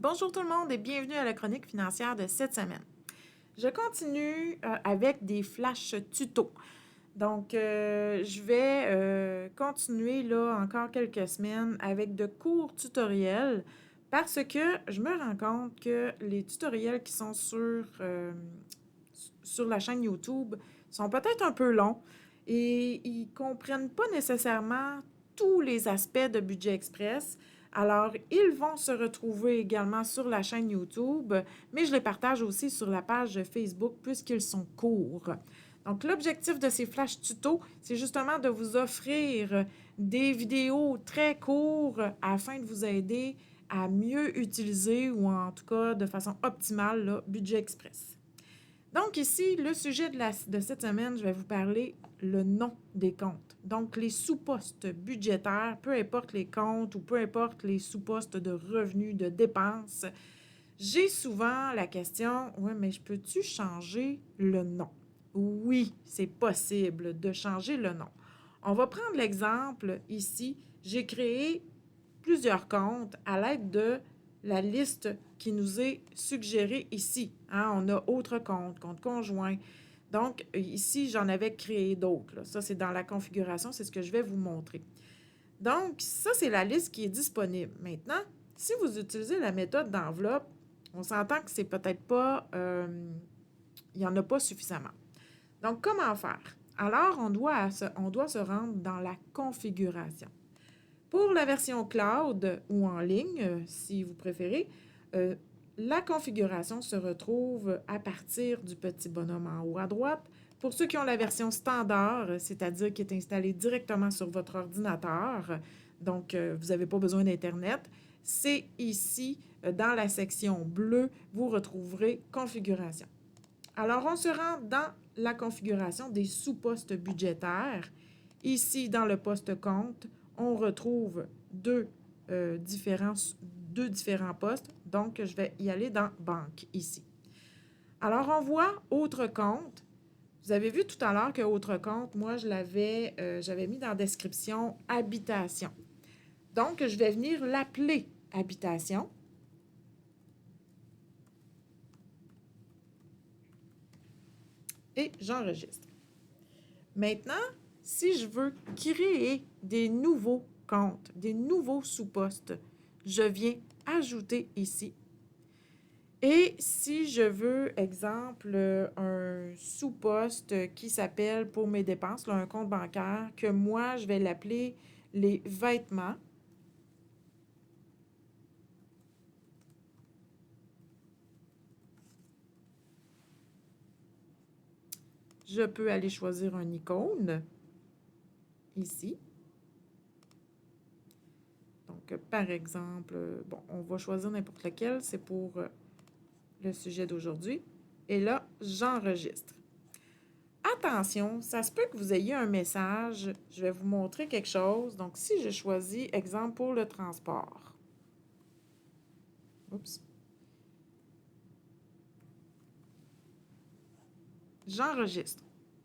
Bonjour tout le monde et bienvenue à la chronique financière de cette semaine. Je continue avec des flash tutos. Donc, je vais continuer là encore quelques semaines avec de courts tutoriels parce que je me rends compte que les tutoriels qui sont sur la chaîne YouTube sont peut-être un peu longs et ils ne comprennent pas nécessairement tous les aspects de Budget Express. Alors, ils vont se retrouver également sur la chaîne YouTube, mais je les partage aussi sur la page Facebook puisqu'ils sont courts. Donc, l'objectif de ces flash tutos, c'est justement de vous offrir des vidéos très courtes afin de vous aider à mieux utiliser ou en tout cas de façon optimale là, Budget Express. Donc ici, le sujet de cette semaine, je vais vous parler le nom des comptes. Donc les sous-postes budgétaires, peu importe les comptes ou peu importe les sous-postes de revenus, de dépenses, j'ai souvent la question, ouais, mais peux-tu changer le nom? Oui, c'est possible de changer le nom. On va prendre l'exemple ici. J'ai créé plusieurs comptes à l'aide de la liste qui nous est suggérée ici. Hein? On a autre compte, compte conjoint. Donc, ici, j'en avais créé d'autres. Là. Ça, c'est dans la configuration, c'est ce que je vais vous montrer. Donc, ça, c'est la liste qui est disponible. Maintenant, si vous utilisez la méthode d'enveloppe, on s'entend que c'est peut-être pas, il n'y en a pas suffisamment. Donc, comment faire? Alors, on doit se rendre dans la configuration. Pour la version cloud ou en ligne, si vous préférez, la configuration se retrouve à partir du petit bonhomme en haut à droite. Pour ceux qui ont la version standard, c'est-à-dire qui est installée directement sur votre ordinateur, donc vous n'avez pas besoin d'Internet, c'est ici, dans la section bleue, vous retrouverez Configuration. Alors, on se rend dans la configuration des sous-postes budgétaires. Ici, dans le poste compte, on retrouve deux différents postes. Donc, je vais y aller dans Banque ici. Alors, on voit Autre compte. Vous avez vu tout à l'heure que Autre compte, moi, j'avais mis dans la description Habitation. Donc, je vais venir l'appeler Habitation. Et j'enregistre. Maintenant, si je veux créer des nouveaux comptes, des nouveaux sous-postes, je viens ajouter ici. Et si je veux, exemple, un sous-poste qui s'appelle pour mes dépenses, là, un compte bancaire, que moi, je vais l'appeler les vêtements. Je peux aller choisir un icône ici. Donc, par exemple, bon, on va choisir n'importe lequel, c'est pour le sujet d'aujourd'hui. Et là, j'enregistre. Attention, ça se peut que vous ayez un message. Je vais vous montrer quelque chose. Donc, si je choisis, exemple, pour le transport. Oups. J'enregistre.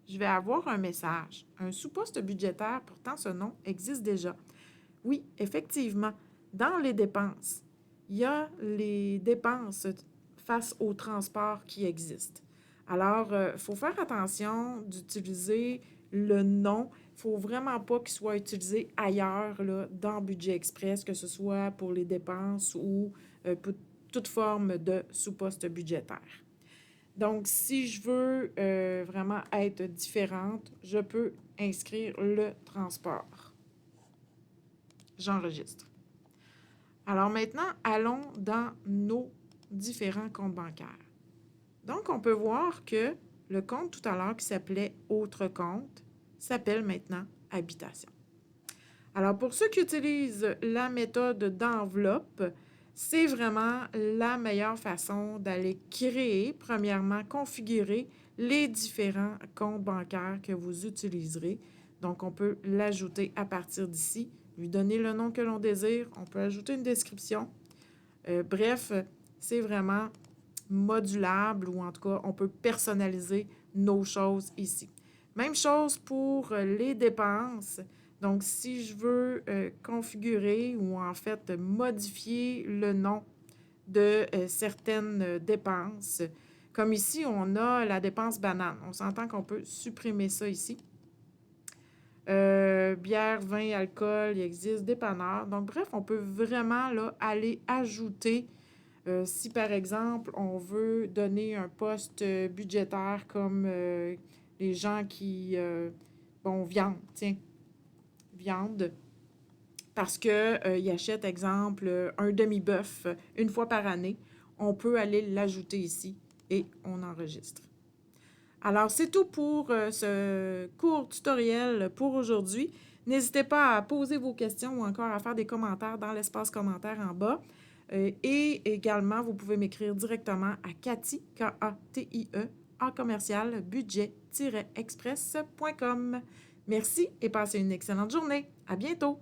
Je vais avoir un message. Un sous-poste budgétaire, pourtant ce nom existe déjà. Oui, effectivement, dans les dépenses, il y a les dépenses face au transport qui existent. Alors, il faut faire attention d'utiliser le nom. Il ne faut vraiment pas qu'il soit utilisé ailleurs, là, dans Budget Express, que ce soit pour les dépenses ou pour toute forme de sous-poste budgétaire. Donc, si je veux vraiment être différente, je peux inscrire le transport. J'enregistre. Alors maintenant, allons dans nos différents comptes bancaires. Donc, on peut voir que le compte tout à l'heure qui s'appelait Autre compte s'appelle maintenant Habitation. Alors, pour ceux qui utilisent la méthode d'enveloppe, c'est vraiment la meilleure façon d'aller créer, premièrement, configurer les différents comptes bancaires que vous utiliserez. Donc, on peut l'ajouter à partir d'ici, lui donner le nom que l'on désire. On peut ajouter une description. Bref, c'est vraiment modulable ou en tout cas, on peut personnaliser nos choses ici. Même chose pour les dépenses. Donc, si je veux configurer ou en fait modifier le nom de certaines dépenses. Comme ici, on a la dépense banane. On s'entend qu'on peut supprimer ça ici. Bière, vin, alcool, il existe dépanneur. Donc, bref, on peut vraiment là, aller ajouter, si par exemple, on veut donner un poste budgétaire comme les gens qui, viande, tiens, viande, parce qu'ils achètent, exemple, un demi-bœuf une fois par année, on peut aller l'ajouter ici et on enregistre. Alors, c'est tout pour ce court tutoriel pour aujourd'hui. N'hésitez pas à poser vos questions ou encore à faire des commentaires dans l'espace commentaire en bas. Et également, vous pouvez m'écrire directement à Katie, K-A-T-I-E, en commercial budget-express.com. Merci et passez une excellente journée. À bientôt!